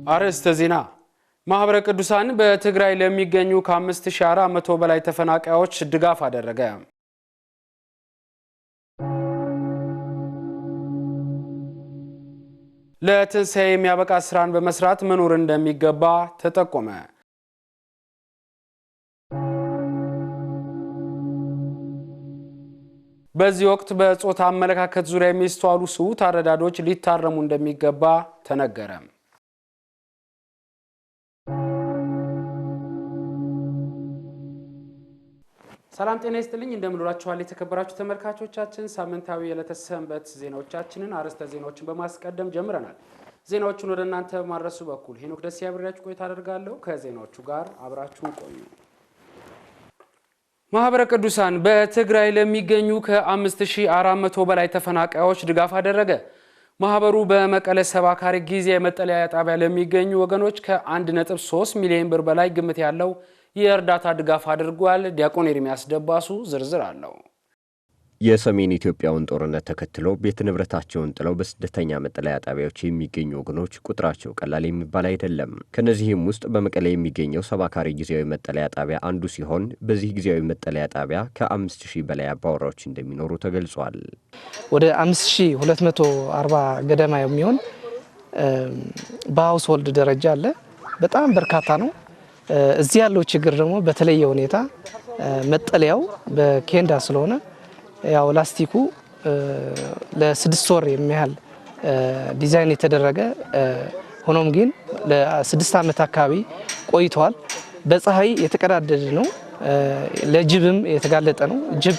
አርዕስተ ዜና ማህበረ ቅዱሳን በትግራይ ለሚገኙ ከ5400 በላይ ተፈናቃዮች ድጋፍ አደረገ። ለትንሣኤ የሚያበቃ ስራን በመስራት መኖር እንደሚገባ ተጠቆመ። በዚህ ወቅት በጾታ አመለካከት ዙሪያ የሚስተዋሉ ስውት አረዳዶች ሊታረሙ እንደሚገባ ተነገረ። ሰላም ጤና ይስጥልኝ እንደምንላችኋል የተከበራችሁ ተመልካቾቻችን ሳምንታዊ የዕለተ ሰንበት ዜናዎቻችንን አርዕስተ ዜናዎችን በማስቀደም ጀምረናል። ዜናዎቹን ወደ እናንተ ማድረሱ በኩል ሄኖክ ደስ ያብራችሁ ቆይታ አደርጋለሁ። ከዜናዎቹ ጋር አብራችሁን ቆዩ። ማህበረ ቅዱሳን በትግራይ ለሚገኙ ከ5400 በላይ ተፈናቃዮች ድጋፍ አደረገ። ማህበሩ በመቀለ ሰባካሪ ጊዜያዊ መጠለያ ጣቢያ ለሚገኙ ወገኖች ከ1.3 ሚሊዮን ብር በላይ ግምት ያለው የእርዳታ ድጋፍ አድርጓል። ዲያቆን ኤርሚያስ ደባሱ ዝርዝር አለው። የሰሜን ኢትዮጵያውን ጦርነት ተከትሎ ቤት ንብረታቸውን ጥለው በስደተኛ መጠለያ ጣቢያዎች የሚገኙ ወገኖች ቁጥራቸው ቀላል የሚባል አይደለም። ከነዚህም ውስጥ በመቀለ የሚገኘው ሰባካሪ ጊዜያዊ መጠለያ ጣቢያ አንዱ ሲሆን በዚህ ጊዜያዊ መጠለያ ጣቢያ ከ5000 በላይ አባወራዎች እንደሚኖሩ ተገልጿል። ወደ 5240 ገደማ የሚሆን በሃውስሆልድ ደረጃ አለ። በጣም በርካታ ነው። እዚህ ያለው ችግር ደግሞ በተለየ ሁኔታ መጠለያው በኬንዳ ስለሆነ ያው ላስቲኩ ለ6 ወር የሚያህል ዲዛይን የተደረገ ሆኖም ግን ለ6 ዓመት አካባቢ ቆይቷል። በፀሐይ የተቀዳደደ ነው። ለጅብም የተጋለጠ ነው። ጅብ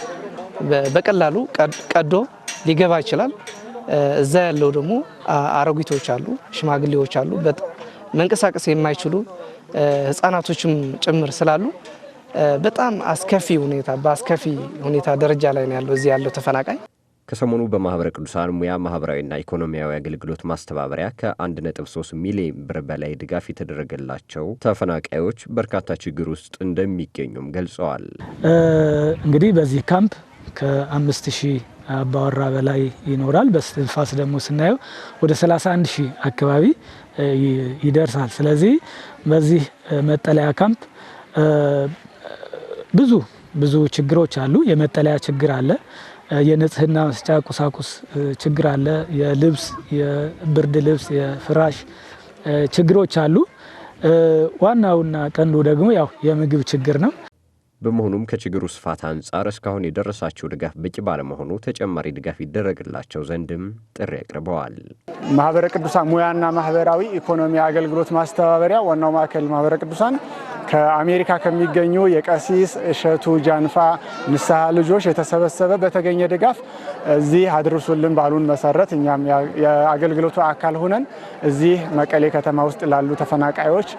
በቀላሉ ቀዶ ሊገባ ይችላል። እዛ ያለው ደግሞ አሮጊቶች አሉ፣ ሽማግሌዎች አሉ፣ መንቀሳቀስ የማይችሉ ህፃናቶችም ጭምር ስላሉ በጣም በአስከፊ ሁኔታ ደረጃ ላይ ነው ያለው እዚህ ያለው ተፈናቃይ። ከሰሞኑ በማህበረ ቅዱሳን ሙያ ማህበራዊና ኢኮኖሚያዊ አገልግሎት ማስተባበሪያ ከ1.3 ሚሊዮን ብር በላይ ድጋፍ የተደረገላቸው ተፈናቃዮች በርካታ ችግር ውስጥ እንደሚገኙም ገልጸዋል። እንግዲህ በዚህ ካምፕ ከ5000 አባወራ በላይ ይኖራል። በስፋት ደግሞ ስናየው ወደ 31000 አካባቢ ይደርሳል። ስለዚህ በዚህ መጠለያ ካምፕ ብዙ ችግሮች አሉ። የመጠለያ ችግር አለ። የንጽህና መስጫ ቁሳቁስ ችግር አለ። የልብስ፣ የብርድ ልብስ፣ የፍራሽ ችግሮች አሉ። ዋናውና ቀንዱ ደግሞ ያው የምግብ ችግር ነው። በመሆኑም ከችግሩ ስፋት አንጻር እስካሁን የደረሳቸው ድጋፍ በቂ ባለመሆኑ ተጨማሪ ድጋፍ ይደረግላቸው ዘንድም ጥሪ አቅርበዋል። ማህበረ ቅዱሳን ሙያና ማህበራዊ ኢኮኖሚ አገልግሎት ማስተባበሪያ ዋናው ማዕከል ማህበረ ቅዱሳን ከአሜሪካ ከሚገኙ የቀሲስ እሸቱ ጃንፋ ንስሐ ልጆች የተሰበሰበ በተገኘ ድጋፍ እዚህ አድርሱልን ባሉን መሰረት እኛም የአገልግሎቱ አካል ሆነን እዚህ መቀሌ ከተማ ውስጥ ላሉ ተፈናቃዮች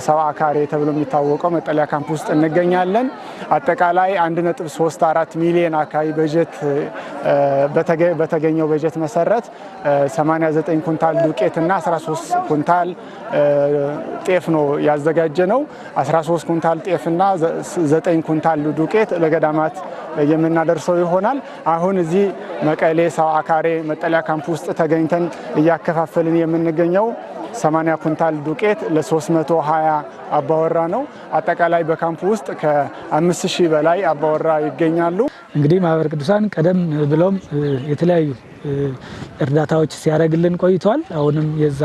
ሰባካሪ ተብሎ የሚታወቀው መጠለያ ካምፕ ውስጥ እንገኛለን። አጠቃላይ 1.34 ሚሊዮን አካባቢ በጀት በተገኘው በጀት መሰረት 89 ኩንታል ዱቄትና 13 ኩንታል ጤፍ ነው ያዘጋጀ ነው። 13 ኩንታል ጤፍና 9 ኩንታል ዱቄት ለገዳማት የምናደርሰው ይሆናል። አሁን እዚህ መቀሌ ሰባካሪ መጠለያ ካምፕ ውስጥ ተገኝተን እያከፋፈልን የምንገኘው 80 ኩንታል ዱቄት ለ320 አባወራ ነው። አጠቃላይ በካምፕ ውስጥ ከ5000 በላይ አባወራ ይገኛሉ። እንግዲህ ማህበረ ቅዱሳን ቀደም ብሎም የተለያዩ እርዳታዎች ሲያደርግልን ቆይቷል። አሁንም የዛ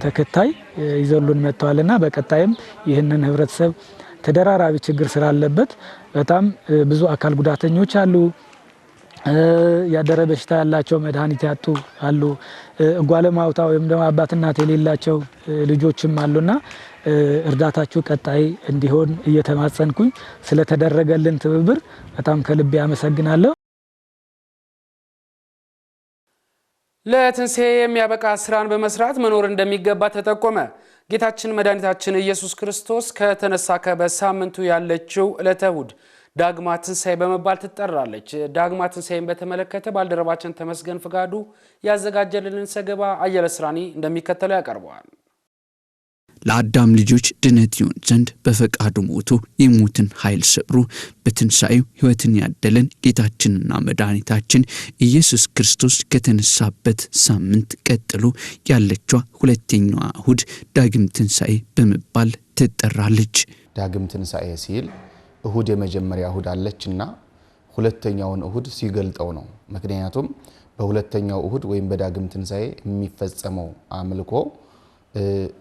ተከታይ ይዘሉን መጥተዋልና በቀጣይም ይህንን ህብረተሰብ ተደራራቢ ችግር ስላለበት በጣም ብዙ አካል ጉዳተኞች አሉ፣ ያደረ በሽታ ያላቸው መድኃኒት ያጡ አሉ፣ ጓለማውታ ወይም ደግሞ አባት እናት የሌላቸው ልጆችም አሉና እርዳታችሁ ቀጣይ እንዲሆን እየተማጸንኩኝ ስለተደረገልን ትብብር በጣም ከልብ ያመሰግናለሁ። ለትንሣኤ የሚያበቃ ስራን በመስራት መኖር እንደሚገባ ተጠቆመ። ጌታችን መድኃኒታችን ኢየሱስ ክርስቶስ ከተነሳ በሳምንቱ ያለችው ዕለተ እሁድ ዳግማ ትንሣኤ በመባል ትጠራለች። ዳግማ ትንሣኤን በተመለከተ ባልደረባችን ተመስገን ፍቃዱ ያዘጋጀልን ዘገባ አየለ ስራኒ እንደሚከተለው ያቀርበዋል። ለአዳም ልጆች ድነት ይሆን ዘንድ በፈቃዱ ሞቶ የሞትን ኃይል ሰብሮ በትንሣኤው ሕይወትን ያደለን ጌታችንና መድኃኒታችን ኢየሱስ ክርስቶስ ከተነሳበት ሳምንት ቀጥሎ ያለችው ሁለተኛዋ እሁድ ዳግም ትንሣኤ በመባል ትጠራለች። ዳግም ትንሣኤ ሲል እሁድ የመጀመሪያ እሁድ አለችና ሁለተኛውን እሁድ ሲገልጠው ነው። ምክንያቱም በሁለተኛው እሁድ ወይም በዳግም ትንሣኤ የሚፈጸመው አምልኮ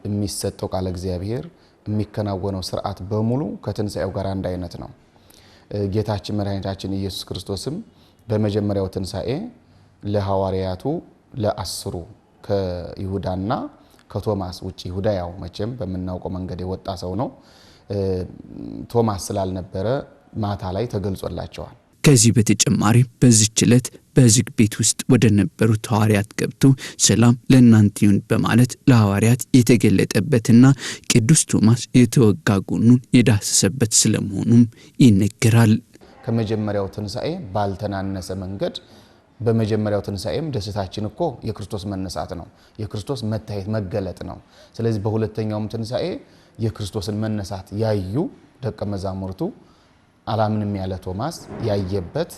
የሚሰጠው ቃለ እግዚአብሔር የሚከናወነው ሥርዓት በሙሉ ከትንሣኤው ጋር አንድ አይነት ነው። ጌታችን መድኃኒታችን ኢየሱስ ክርስቶስም በመጀመሪያው ትንሣኤ ለሐዋርያቱ ለአስሩ ከይሁዳና ከቶማስ ውጪ ይሁዳ ያው መቼም በመናውቀው መንገድ የወጣ ሰው ነው። ቶማስ ስላልነበረ ማታ ላይ ተገልጾላቸዋል። ከዚህ በተጨማሪ በዚህች ዕለት በዝግ ቤት ውስጥ ወደ ነበሩት ሐዋርያት ገብቶ ሰላም ለእናንተ ይሁን በማለት ለሐዋርያት የተገለጠበትና ቅዱስ ቶማስ የተወጋ ጎኑን የዳሰሰበት ስለመሆኑም ይነገራል። ከመጀመሪያው ትንሣኤ ባልተናነሰ መንገድ በመጀመሪያው ትንሣኤም ደስታችን እኮ የክርስቶስ መነሳት ነው፣ የክርስቶስ መታየት መገለጥ ነው። ስለዚህ በሁለተኛውም ትንሣኤ የክርስቶስን መነሳት ያዩ ደቀ መዛሙርቱ አላምንም ያለ ቶማስ ያየበት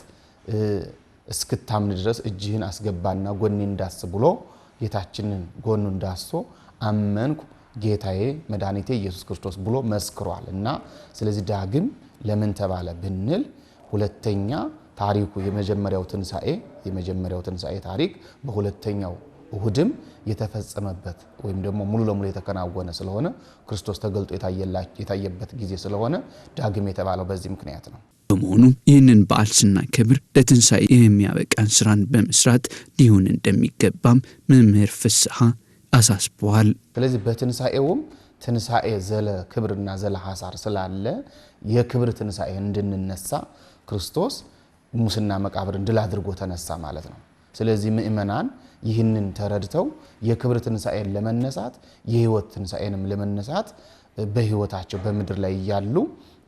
እስክታምን ድረስ እጅህን አስገባና ጎኔን ዳስ ብሎ ጌታችንን ጎኑን ዳሶ አመንኩ ጌታዬ መድኃኒቴ ኢየሱስ ክርስቶስ ብሎ መስክሯል። እና ስለዚህ ዳግም ለምን ተባለ ብንል ሁለተኛ ታሪኩ የመጀመሪያው ትንሣኤ ታሪክ በሁለተኛው እሁድም የተፈጸመበት ወይም ደግሞ ሙሉ ለሙሉ የተከናወነ ስለሆነ ክርስቶስ ተገልጦ የታየበት ጊዜ ስለሆነ ዳግም የተባለው በዚህ ምክንያት ነው። በመሆኑ ይህንን በዓል ስናከብር ለትንሣኤ የሚያበቃን ስራን በመስራት ሊሆን እንደሚገባም መምህር ፍስሐ አሳስበዋል። ስለዚህ በትንሣኤውም ትንሣኤ ዘለ ክብርና ዘለ ሐሳር ስላለ የክብር ትንሣኤ እንድንነሳ ክርስቶስ ሙስና መቃብርን ድል አድርጎ ተነሳ ማለት ነው። ስለዚህ ምእመናን ይህንን ተረድተው የክብር ትንሣኤን ለመነሳት የህይወት ትንሣኤንም ለመነሳት በህይወታቸው በምድር ላይ ያሉ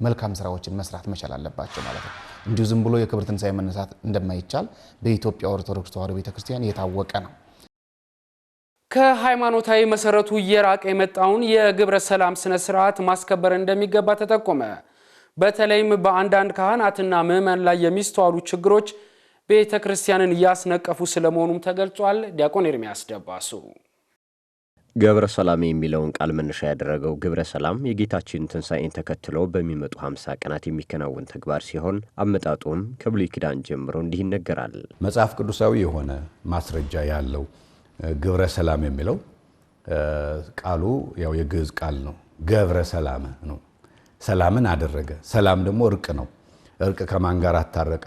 መልካም ስራዎችን መስራት መቻል አለባቸው ማለት ነው። እንዲሁ ዝም ብሎ የክብር ትንሣኤ መነሳት እንደማይቻል በኢትዮጵያ ኦርቶዶክስ ተዋሕዶ ቤተክርስቲያን የታወቀ ነው። ከሃይማኖታዊ መሰረቱ እየራቀ የመጣውን የግብረ ሰላም ስነ ስርዓት ማስከበር እንደሚገባ ተጠቆመ። በተለይም በአንዳንድ ካህናትና ምዕመናን ላይ የሚስተዋሉ ችግሮች ቤተ ክርስቲያንን እያስነቀፉ ስለመሆኑም ተገልጿል። ዲያቆን ኤርሚያስ ደባሱ ገብረ ሰላም የሚለውን ቃል መነሻ ያደረገው ግብረ ሰላም የጌታችን ትንሣኤን ተከትሎ በሚመጡ 50 ቀናት የሚከናወን ተግባር ሲሆን አመጣጡም ከብሉይ ኪዳን ጀምሮ እንዲህ ይነገራል። መጽሐፍ ቅዱሳዊ የሆነ ማስረጃ ያለው ግብረ ሰላም የሚለው ቃሉ ያው የግዕዝ ቃል ነው። ገብረ ሰላም ነው፣ ሰላምን አደረገ። ሰላም ደግሞ እርቅ ነው። እርቅ ከማን ጋር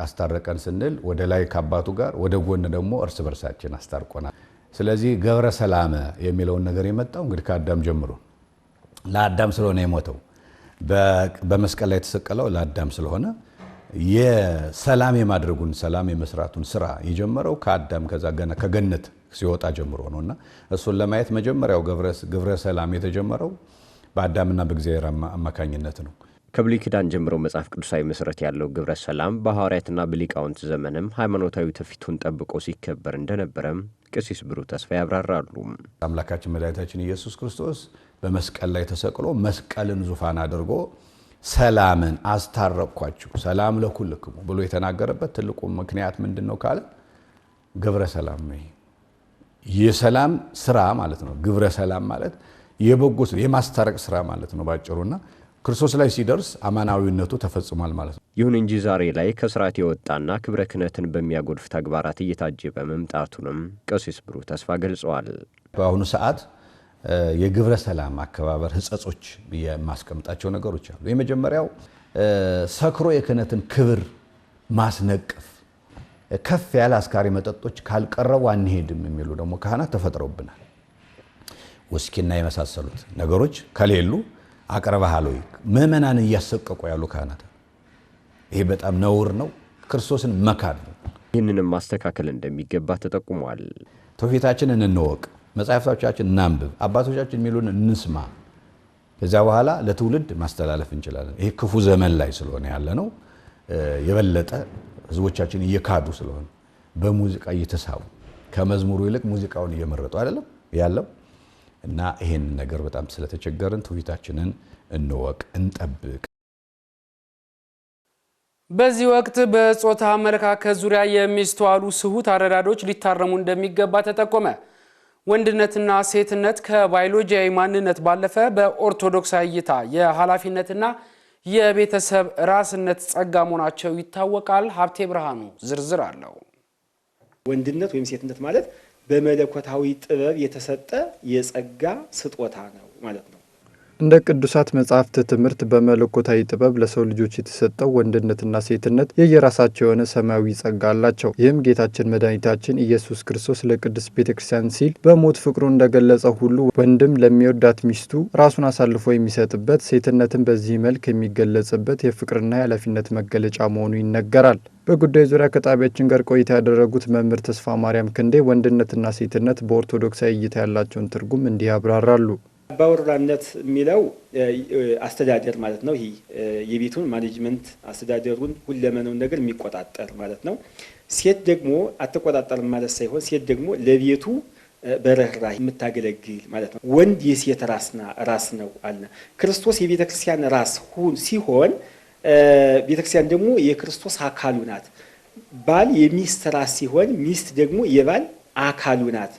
አስታረቀን ስንል ወደ ላይ ከአባቱ ጋር፣ ወደ ጎን ደግሞ እርስ በርሳችን አስታርቆናል። ስለዚህ ገብረ ሰላም የሚለውን ነገር የመጣው እንግዲህ ከአዳም ጀምሮ ለአዳም ስለሆነ የሞተው በመስቀል ላይ የተሰቀለው ለአዳም ስለሆነ የሰላም የማድረጉን ሰላም የመስራቱን ስራ የጀመረው ከአዳም ከዛ ገና ከገነት ሲወጣ ጀምሮ ነውና እሱን ለማየት መጀመሪያው ግብረ ሰላም የተጀመረው በአዳምና በእግዚአብሔር አማካኝነት ነው። ከብሉይ ኪዳን ጀምሮ መጽሐፍ ቅዱሳዊ መሰረት ያለው ግብረ ሰላም በሐዋርያትና በሊቃውንት ዘመንም ሃይማኖታዊ ትውፊቱን ጠብቆ ሲከበር እንደነበረም ቀሲስ ብሩህ ተስፋ ያብራራሉ። አምላካችን መድኃኒታችን ኢየሱስ ክርስቶስ በመስቀል ላይ ተሰቅሎ መስቀልን ዙፋን አድርጎ ሰላምን አስታረቅኳችሁ ሰላም ለኩልክሙ ብሎ የተናገረበት ትልቁ ምክንያት ምንድነው ካለ ግብረ ሰላም ነው። የሰላም ስራ ማለት ነው። ግብረ ሰላም ማለት የበጎ የማስታረቅ ስራ ማለት ነው ባጭሩና ክርስቶስ ላይ ሲደርስ አማናዊነቱ ተፈጽሟል ማለት ነው። ይሁን እንጂ ዛሬ ላይ ከስርዓት የወጣና ክብረ ክህነትን በሚያጎድፍ ተግባራት እየታጀበ መምጣቱንም ቀሲስ ብሩህ ተስፋ ገልጸዋል። በአሁኑ ሰዓት የግብረ ሰላም አከባበር ህጸጾች የማስቀምጣቸው ነገሮች አሉ። የመጀመሪያው ሰክሮ የክህነትን ክብር ማስነቀፍ፣ ከፍ ያለ አስካሪ መጠጦች ካልቀረቡ አንሄድም የሚሉ ደግሞ ካህናት ተፈጥረውብናል። ውስኪና የመሳሰሉት ነገሮች ከሌሉ አቀርባሃሉ ምእመናን እያሰቀቁ ያሉ ካህናት፣ ይሄ በጣም ነውር ነው፣ ክርስቶስን መካድ ነው። ይህንንም ማስተካከል እንደሚገባ ተጠቁሟል። ትውፊታችንን እንወቅ፣ መጻሕፍቶቻችንን እናንብብ፣ አባቶቻችን የሚሉን እንስማ። ከዛ በኋላ ለትውልድ ማስተላለፍ እንችላለን። ይሄ ክፉ ዘመን ላይ ስለሆነ ያለ ነው። የበለጠ ህዝቦቻችን እየካዱ ስለሆነ በሙዚቃ እየተሳቡ ከመዝሙሩ ይልቅ ሙዚቃውን እየመረጡ አይደለም ያለው እና ይሄን ነገር በጣም ስለተቸገርን ትውፊታችንን እንወቅ፣ እንጠብቅ። በዚህ ወቅት በጾታ አመለካከት ዙሪያ የሚስተዋሉ ስሁት አረዳዶች ሊታረሙ እንደሚገባ ተጠቆመ። ወንድነትና ሴትነት ከባዮሎጂያዊ ማንነት ባለፈ በኦርቶዶክሳዊ እይታ የኃላፊነትና የቤተሰብ ራስነት ጸጋ መሆናቸው ይታወቃል። ሀብቴ ብርሃኑ ዝርዝር አለው። ወንድነት ወይም ሴትነት ማለት በመለኮታዊ ጥበብ የተሰጠ የጸጋ ስጦታ ነው ማለት ነው። እንደ ቅዱሳት መጻሕፍት ትምህርት በመለኮታዊ ጥበብ ለሰው ልጆች የተሰጠው ወንድነትና ሴትነት የየራሳቸው የሆነ ሰማያዊ ጸጋ አላቸው። ይህም ጌታችን መድኃኒታችን ኢየሱስ ክርስቶስ ለቅድስት ቤተክርስቲያን ሲል በሞት ፍቅሩ እንደገለጸው ሁሉ ወንድም ለሚወዳት ሚስቱ ራሱን አሳልፎ የሚሰጥበት፣ ሴትነትን በዚህ መልክ የሚገለጽበት የፍቅርና የኃላፊነት መገለጫ መሆኑ ይነገራል። በጉዳዩ ዙሪያ ከጣቢያችን ጋር ቆይታ ያደረጉት መምህር ተስፋ ማርያም ክንዴ ወንድነትና ሴትነት በኦርቶዶክሳዊ እይታ ያላቸውን ትርጉም እንዲህ ያብራራሉ። አባወራነት የሚለው አስተዳደር ማለት ነው። ይሄ የቤቱን ማኔጅመንት አስተዳደሩን ሁለመናውን ነገር የሚቆጣጠር ማለት ነው። ሴት ደግሞ አትቆጣጠርም ማለት ሳይሆን ሴት ደግሞ ለቤቱ በርህራሄ የምታገለግል ማለት ነው። ወንድ የሴት ራስ ነው አለ ክርስቶስ። የቤተ ክርስቲያን ራስ ሲሆን ቤተ ክርስቲያን ደግሞ የክርስቶስ አካሉ ናት። ባል የሚስት ራስ ሲሆን ሚስት ደግሞ የባል አካሉ ናት።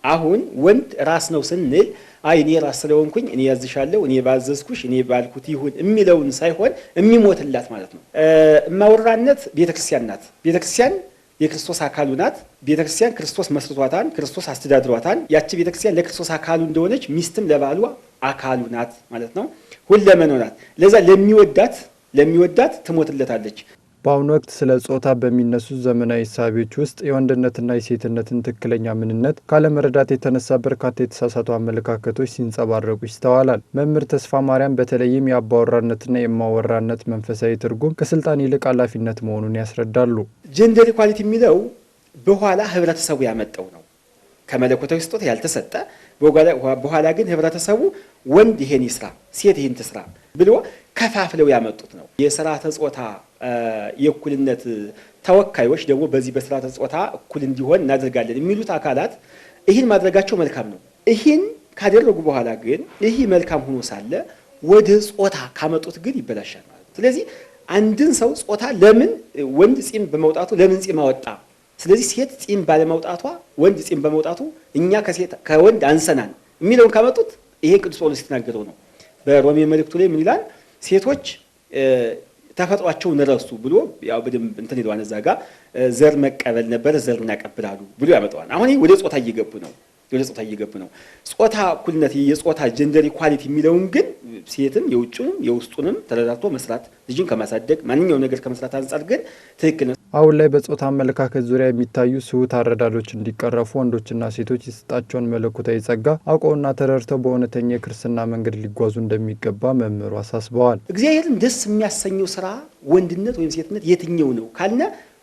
አሁን ወንድ ራስ ነው ስንል እኔ ራስ ስለሆንኩኝ እኔ ያዝሻለሁ፣ እኔ ባዘዝኩሽ፣ እኔ ባልኩት ይሁን የሚለውን ሳይሆን የሚሞትላት ማለት ነው። እማወራነት ቤተክርስቲያን ናት። ቤተክርስቲያን የክርስቶስ አካሉ ናት። ቤተክርስቲያን ክርስቶስ መስርቷታል፣ ክርስቶስ አስተዳድሯታል። ያቺ ቤተክርስቲያን ለክርስቶስ አካሉ እንደሆነች ሚስትም ለባሏ አካሉ ናት ማለት ነው። ሁለመናው ናት። ለዛ ለሚወዳት ትሞትለታለች። በአሁኑ ወቅት ስለ ጾታ በሚነሱ ዘመናዊ እሳቤዎች ውስጥ የወንድነትና የሴትነትን ትክክለኛ ምንነት ካለመረዳት የተነሳ በርካታ የተሳሳቱ አመለካከቶች ሲንጸባረቁ ይስተዋላል። መምህር ተስፋ ማርያም በተለይም የአባወራነትና የማወራነት መንፈሳዊ ትርጉም ከስልጣን ይልቅ ኃላፊነት መሆኑን ያስረዳሉ። ጀንደር ኢኳሊቲ የሚለው በኋላ ህብረተሰቡ ያመጣው ነው። ከመለኮታዊ ስጦታ ያልተሰጠ በኋላ ግን ህብረተሰቡ ወንድ ይሄን ይስራ፣ ሴት ይሄን ትስራ ብሎ ከፋፍለው ያመጡት ነው። የስርዓተ ጾታ የእኩልነት ተወካዮች ደግሞ በዚህ በስርዓተ ጾታ እኩል እንዲሆን እናደርጋለን የሚሉት አካላት ይህን ማድረጋቸው መልካም ነው። ይህን ካደረጉ በኋላ ግን ይህ መልካም ሆኖ ሳለ ወደ ጾታ ካመጡት ግን ይበላሻል ማለት ነው። ስለዚህ አንድን ሰው ጾታ ለምን ወንድ ጺም በመውጣቱ ለምን ጺም አወጣ፣ ስለዚህ ሴት ጺም ባለመውጣቷ ወንድ ጺም በመውጣቱ እኛ ከወንድ አንሰናል የሚለውን ካመጡት ይሄ ቅዱስ ጳውሎስ የተናገረው ነው። በሮሜ መልእክቱ ላይ ምን ይላል? ሴቶች ተፈጥሯቸውን ረሱ ብሎ ያው በደንብ እንትን ይሏን እዛ ጋር ዘር መቀበል ነበር ዘር እናቀብላሉ ብሎ ያመጣዋል። አሁን ወደ ጾታ እየገቡ ነው። ጾታ እኩልነት የጾታ ጀንደር ኢኳሊቲ የሚለውን ግን ሴትም የውጭንም የውስጡንም ተረዳድቶ መስራት ልጅን ከማሳደግ ማንኛውም ነገር ከመስራት አንጻር ግን ትክክል ነው። አሁን ላይ በጾታ አመለካከት ዙሪያ የሚታዩ ስሁት አረዳዶች እንዲቀረፉ ወንዶችና ሴቶች የሰጣቸውን መለኮታዊ ጸጋ አውቀውና ተረድተው በእውነተኛ የክርስትና መንገድ ሊጓዙ እንደሚገባ መምህሩ አሳስበዋል። እግዚአብሔርን ደስ የሚያሰኘው ስራ ወንድነት ወይም ሴትነት የትኛው ነው ካልነ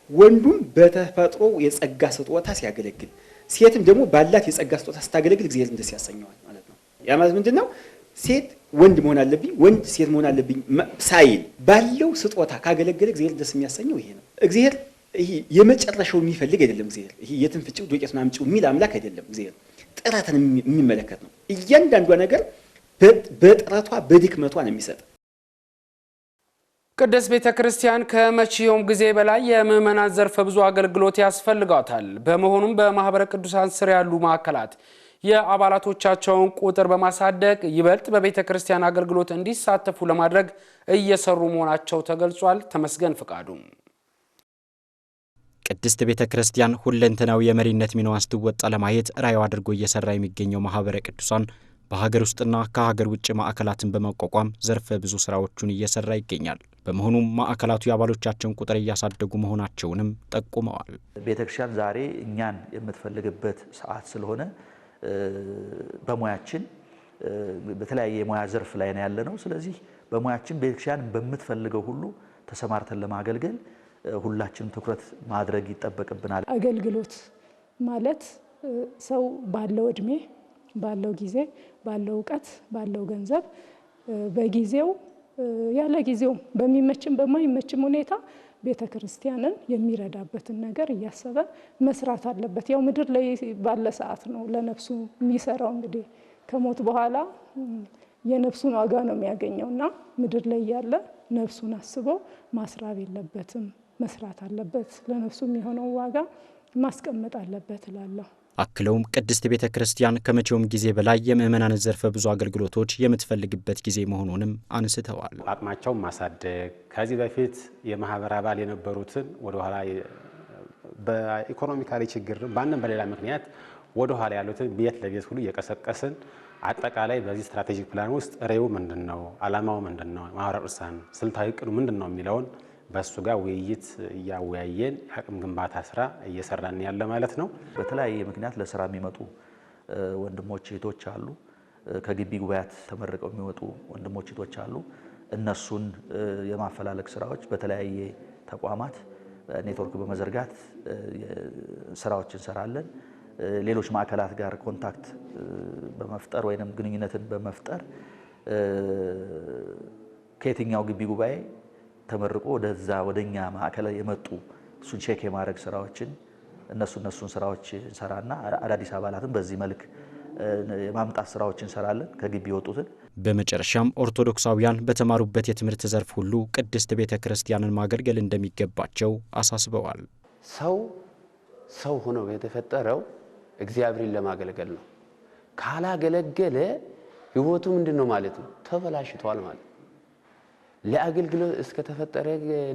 ወንዱም በተፈጥሮ የጸጋ ስጦታ ሲያገለግል ሴትም ደግሞ ባላት የጸጋ ስጦታ ስታገለግል እግዚአብሔርን ደስ ያሰኘዋል ማለት ነው። ያ ማለት ምንድነው? ሴት ወንድ መሆን አለብኝ፣ ወንድ ሴት መሆን አለብኝ ሳይል ባለው ስጦታ ካገለገለ እግዚአብሔር ደስ የሚያሰኘው ይሄ ነው። እግዚአብሔር ይሄ የመጨረሻው የሚፈልግ አይደለም። እግዚአብሔር ይሄ የትን ፍጭው ዱቄቱን አምጪው የሚል አምላክ አይደለም። እግዚአብሔር ጥረትን የሚመለከት ነው። እያንዳንዷ ነገር በጥረቷ በድክመቷ ነው የሚሰጥ። ቅድስት ቤተ ክርስቲያን ከመቼውም ጊዜ በላይ የምዕመናን ዘርፈ ብዙ አገልግሎት ያስፈልጋታል። በመሆኑም በማህበረ ቅዱሳን ስር ያሉ ማዕከላት የአባላቶቻቸውን ቁጥር በማሳደግ ይበልጥ በቤተ ክርስቲያን አገልግሎት እንዲሳተፉ ለማድረግ እየሰሩ መሆናቸው ተገልጿል። ተመስገን ፍቃዱ። ቅድስት ቤተ ክርስቲያን ሁለንተናዊ የመሪነት ሚናዋን ስትወጣ ለማየት ራዕይ አድርጎ እየሰራ የሚገኘው ማህበረ ቅዱሳን በሀገር ውስጥና ከሀገር ውጭ ማዕከላትን በማቋቋም ዘርፈ ብዙ ስራዎችን እየሰራ ይገኛል። በመሆኑም ማዕከላቱ የአባሎቻቸውን ቁጥር እያሳደጉ መሆናቸውንም ጠቁመዋል። ቤተክርስቲያን ዛሬ እኛን የምትፈልግበት ሰዓት ስለሆነ በሙያችን በተለያየ የሙያ ዘርፍ ላይ ነው ያለነው። ስለዚህ በሙያችን ቤተክርስቲያን በምትፈልገው ሁሉ ተሰማርተን ለማገልገል ሁላችንም ትኩረት ማድረግ ይጠበቅብናል። አገልግሎት ማለት ሰው ባለው እድሜ፣ ባለው ጊዜ፣ ባለው እውቀት፣ ባለው ገንዘብ በጊዜው ያለ ጊዜው በሚመችም በማይመችም ሁኔታ ቤተ ክርስቲያንን የሚረዳበትን ነገር እያሰበ መስራት አለበት። ያው ምድር ላይ ባለ ሰዓት ነው ለነፍሱ የሚሰራው። እንግዲህ ከሞት በኋላ የነፍሱን ዋጋ ነው የሚያገኘውና ምድር ላይ ያለ ነፍሱን አስቦ ማስራብ የለበትም፣ መስራት አለበት። ለነፍሱ የሚሆነው ዋጋ ማስቀመጥ አለበት እላለሁ። አክለውም ቅድስት ቤተ ክርስቲያን ከመቼውም ጊዜ በላይ የምእመናን ዘርፈ ብዙ አገልግሎቶች የምትፈልግበት ጊዜ መሆኑንም አንስተዋል። አቅማቸውን ማሳደግ፣ ከዚህ በፊት የማህበር አባል የነበሩትን ወደ ኋላ በኢኮኖሚካሊ ችግር ባንንም በሌላ ምክንያት ወደ ኋላ ያሉትን ቤት ለቤት ሁሉ እየቀሰቀስን አጠቃላይ በዚህ ስትራቴጂክ ፕላን ውስጥ ሬው ምንድነው፣ አላማው ምንድነው፣ ማህበረ ቅዱሳን ስልታዊ እቅዱ ምንድነው የሚለውን በሱ ጋር ውይይት እያወያየን የአቅም ግንባታ ስራ እየሰራን ያለ ማለት ነው። በተለያየ ምክንያት ለስራ የሚመጡ ወንድሞች እህቶች አሉ። ከግቢ ጉባኤያት ተመርቀው የሚወጡ ወንድሞች እህቶች አሉ። እነሱን የማፈላለግ ስራዎች በተለያየ ተቋማት ኔትወርክ በመዘርጋት ስራዎች እንሰራለን። ሌሎች ማዕከላት ጋር ኮንታክት በመፍጠር ወይንም ግንኙነትን በመፍጠር ከየትኛው ግቢ ጉባኤ ተመርቆ ወደኛ ማዕከል የመጡ እሱን ቼክ የማድረግ ስራዎችን እነሱን ስራዎች እንሰራና አዳዲስ አባላትን በዚህ መልክ የማምጣት ስራዎችን እንሰራለን ከግቢ የወጡትን። በመጨረሻም ኦርቶዶክሳውያን በተማሩበት የትምህርት ዘርፍ ሁሉ ቅድስት ቤተ ክርስቲያንን ማገልገል እንደሚገባቸው አሳስበዋል። ሰው ሆኖ የተፈጠረው እግዚአብሔርን ለማገልገል ነው። ካላገለገለ ህይወቱ ምንድነው ማለት ነው? ተበላሽቷል ማለት። ለአገልግሎት እስከ ተፈጠረ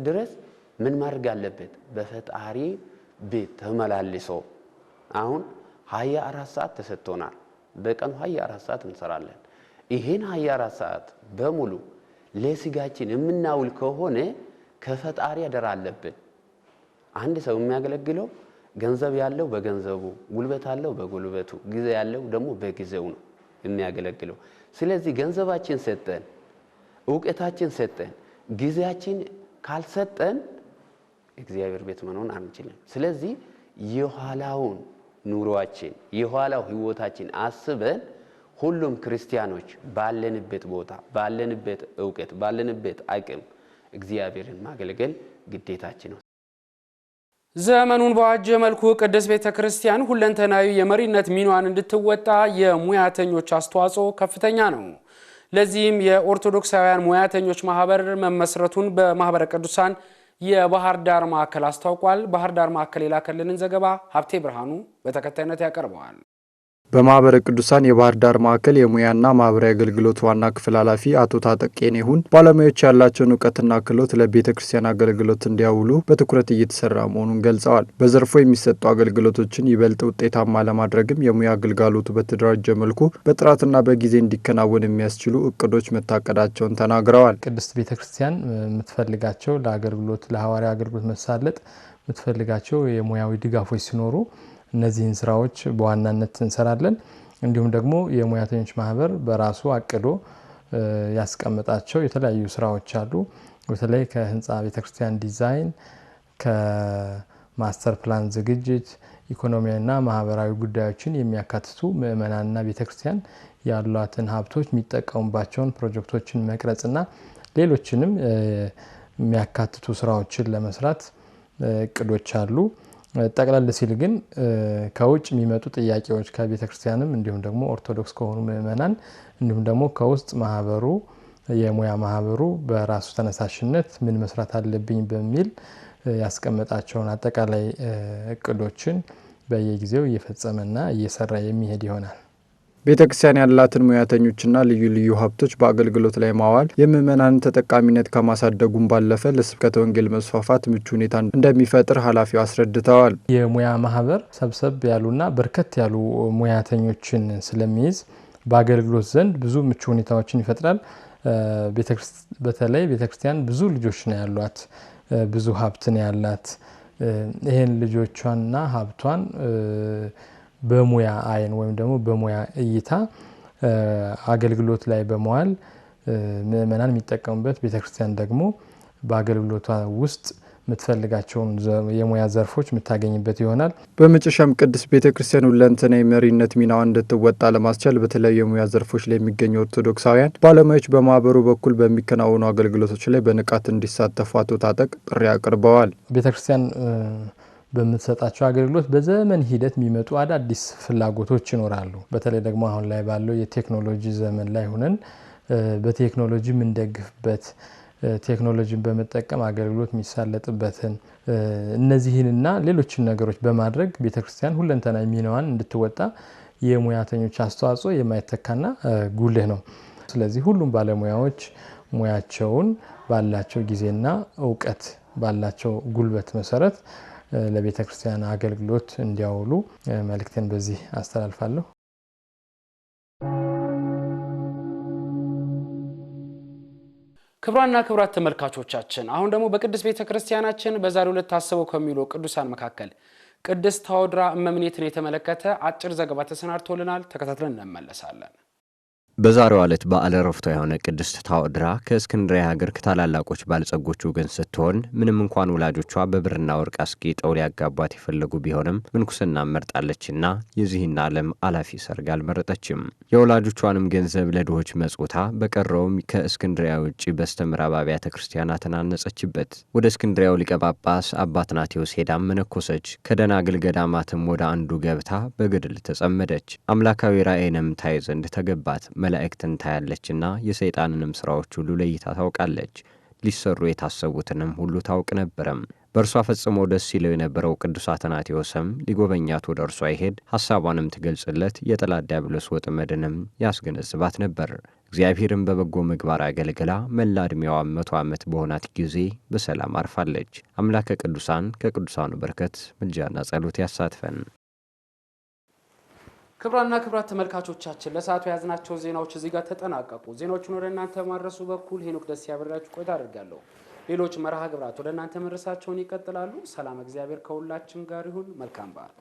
ድረስ ምን ማድረግ አለበት? በፈጣሪ ቤት ተመላልሶ አሁን 24 ሰዓት ተሰጥቶናል። በቀን 24 ሰዓት እንሰራለን። ይሄን 24 ሰዓት በሙሉ ለስጋችን የምናውል ከሆነ ከፈጣሪ አደራ አለብን። አንድ ሰው የሚያገለግለው ገንዘብ ያለው በገንዘቡ፣ ጉልበት ያለው በጉልበቱ፣ ጊዜ ያለው ደግሞ በጊዜው ነው የሚያገለግለው። ስለዚህ ገንዘባችን ሰጠን፣ እውቀታችን ሰጠን፣ ጊዜያችን ካልሰጠን እግዚአብሔር ቤት መኖር አንችልም። ስለዚህ የኋላውን ኑሮአችን የኋላው ህይወታችን አስበን ሁሉም ክርስቲያኖች ባለንበት ቦታ ባለንበት እውቀት ባለንበት አቅም እግዚአብሔርን ማገልገል ግዴታችን ነው። ዘመኑን በዋጀ መልኩ ቅድስት ቤተ ክርስቲያን ሁለንተናዊ የመሪነት ሚናዋን እንድትወጣ የሙያተኞች አስተዋጽኦ ከፍተኛ ነው። ለዚህም የኦርቶዶክሳውያን ሙያተኞች ማህበር መመስረቱን በማህበረ ቅዱሳን የባህር ዳር ማዕከል አስታውቋል። ባህር ዳር ማዕከል የላከልንን ዘገባ ሀብቴ ብርሃኑ በተከታይነት ያቀርበዋል። በማህበረ ቅዱሳን የባህር ዳር ማዕከል የሙያና ማህበራዊ አገልግሎት ዋና ክፍል ኃላፊ አቶ ታጠቄኔሁን ባለሙያዎች ያላቸውን እውቀትና ክህሎት ለቤተ ክርስቲያን አገልግሎት እንዲያውሉ በትኩረት እየተሰራ መሆኑን ገልጸዋል። በዘርፉ የሚሰጡ አገልግሎቶችን ይበልጥ ውጤታማ ለማድረግም የሙያ አገልግሎቱ በተደራጀ መልኩ በጥራትና በጊዜ እንዲከናወን የሚያስችሉ እቅዶች መታቀዳቸውን ተናግረዋል። ቅድስት ቤተ ክርስቲያን የምትፈልጋቸው ለአገልግሎት ለሐዋርያዊ አገልግሎት መሳለጥ የምትፈልጋቸው የሙያዊ ድጋፎች ሲኖሩ እነዚህን ስራዎች በዋናነት እንሰራለን። እንዲሁም ደግሞ የሙያተኞች ማህበር በራሱ አቅዶ ያስቀመጣቸው የተለያዩ ስራዎች አሉ። በተለይ ከህንፃ ቤተክርስቲያን ዲዛይን፣ ከማስተር ፕላን ዝግጅት፣ ኢኮኖሚያዊና ማህበራዊ ጉዳዮችን የሚያካትቱ ምእመናንና ቤተክርስቲያን ያሏትን ሀብቶች የሚጠቀሙባቸውን ፕሮጀክቶችን መቅረጽና ሌሎችንም የሚያካትቱ ስራዎችን ለመስራት እቅዶች አሉ። ጠቅላላ ሲል ግን ከውጭ የሚመጡ ጥያቄዎች ከቤተ ክርስቲያንም እንዲሁም ደግሞ ኦርቶዶክስ ከሆኑ ምእመናን እንዲሁም ደግሞ ከውስጥ ማህበሩ የሙያ ማህበሩ በራሱ ተነሳሽነት ምን መስራት አለብኝ በሚል ያስቀመጣቸውን አጠቃላይ እቅዶችን በየጊዜው እየፈጸመና እየሰራ የሚሄድ ይሆናል። ቤተክርስቲያን ያላትን ሙያተኞችና ልዩ ልዩ ሀብቶች በአገልግሎት ላይ ማዋል የምእመናንን ተጠቃሚነት ከማሳደጉም ባለፈ ለስብከተ ወንጌል መስፋፋት ምቹ ሁኔታ እንደሚፈጥር ኃላፊው አስረድተዋል። የሙያ ማህበር ሰብሰብ ያሉና በርከት ያሉ ሙያተኞችን ስለሚይዝ በአገልግሎት ዘንድ ብዙ ምቹ ሁኔታዎችን ይፈጥራል። በተለይ ቤተክርስቲያን ብዙ ልጆች ነው ያሏት፣ ብዙ ሀብት ነው ያላት። ይሄን ልጆቿንና ሀብቷን በሙያ አይን ወይም ደግሞ በሙያ እይታ አገልግሎት ላይ በመዋል ምእመናን የሚጠቀሙበት ቤተክርስቲያን ደግሞ በአገልግሎቷ ውስጥ የምትፈልጋቸውን የሙያ ዘርፎች የምታገኝበት ይሆናል። በመጨረሻም ቅድስት ቤተክርስቲያን ሁለንተናዊ የመሪነት ሚናዋን እንድትወጣ ለማስቻል በተለያዩ የሙያ ዘርፎች ላይ የሚገኙ ኦርቶዶክሳውያን ባለሙያዎች በማህበሩ በኩል በሚከናወኑ አገልግሎቶች ላይ በንቃት እንዲሳተፉ አቶ ታጠቅ ጥሪ አቅርበዋል። ቤተክርስቲያን በምትሰጣቸው አገልግሎት በዘመን ሂደት የሚመጡ አዳዲስ ፍላጎቶች ይኖራሉ። በተለይ ደግሞ አሁን ላይ ባለው የቴክኖሎጂ ዘመን ላይ ሆነን በቴክኖሎጂ የምንደግፍበት ቴክኖሎጂን በመጠቀም አገልግሎት የሚሳለጥበትን እነዚህንና ሌሎችን ነገሮች በማድረግ ቤተክርስቲያን ሁለንተናዊ ሚናዋን እንድትወጣ የሙያተኞች አስተዋጽኦ የማይተካና ጉልህ ነው። ስለዚህ ሁሉም ባለሙያዎች ሙያቸውን ባላቸው ጊዜና እውቀት ባላቸው ጉልበት መሰረት ለቤተክርስቲያን አገልግሎት እንዲያውሉ መልእክቴን በዚህ አስተላልፋለሁ። ክብራና ክብራት ተመልካቾቻችን አሁን ደግሞ በቅድስት ቤተክርስቲያናችን በዛሬው ዕለት ታስበው ከሚሉ ቅዱሳን መካከል ቅድስት ታኦድራ እመምኔትን የተመለከተ አጭር ዘገባ ተሰናድቶልናል። ተከታትለን እንመለሳለን። በዛሬው ዕለት በዓለ ዕረፍቷ የሆነ ቅድስት ታኦድራ ከእስክንድርያ ሀገር ከታላላቆች ባለጸጎች ወገን ስትሆን ምንም እንኳን ወላጆቿ በብርና ወርቅ አስጌጠው ሊያጋቧት የፈለጉ ቢሆንም ምንኩስና መርጣለችና የዚህን ዓለም አላፊ ሰርግ አልመረጠችም። የወላጆቿንም ገንዘብ ለድሆች መጽውታ በቀረውም ከእስክንድርያ ውጭ በስተምዕራብ አብያተ ክርስቲያናትን አነጸችበት። ወደ እስክንድርያው ሊቀ ጳጳስ አባ አትናቴዎስ ሄዳም መነኮሰች። ከደናግል ገዳማትም ወደ አንዱ ገብታ በገድል ተጸመደች። አምላካዊ ራእይንም ታይ ዘንድ ተገባት። መላእክትን ታያለችና የሰይጣንንም ስራዎች ሁሉ ለይታ ታውቃለች። ሊሰሩ የታሰቡትንም ሁሉ ታውቅ ነበረም። በእርሷ ፈጽሞ ደስ ይለው የነበረው ቅዱስ አትናቴዎስም ሊጎበኛት ወደ እርሷ ይሄድ፣ ሐሳቧንም ትገልጽለት፣ የጠላት ዲያብሎስ ወጥመድንም ያስገነዝባት ነበር። እግዚአብሔርም በበጎ ምግባር አገልግላ መላ ዕድሜዋ 100 ዓመት በሆናት ጊዜ በሰላም አርፋለች። አምላከ ቅዱሳን ከቅዱሳኑ በረከት ምልጃና ጸሎት ያሳትፈን። ክብራና ክብራት ተመልካቾቻችን ለሰዓቱ ያዝናቸው ዜናዎች እዚህ ጋር ተጠናቀቁ። ዜናዎቹን ወደ እናንተ ማድረሱ በኩል ሄኖክ ደስ ያበራችሁ ቆይታ አድርጋለሁ። ሌሎች መርሃ ግብራት ወደ እናንተ መድረሳቸውን ይቀጥላሉ። ሰላም እግዚአብሔር ከሁላችን ጋር ይሁን። መልካም በዓል።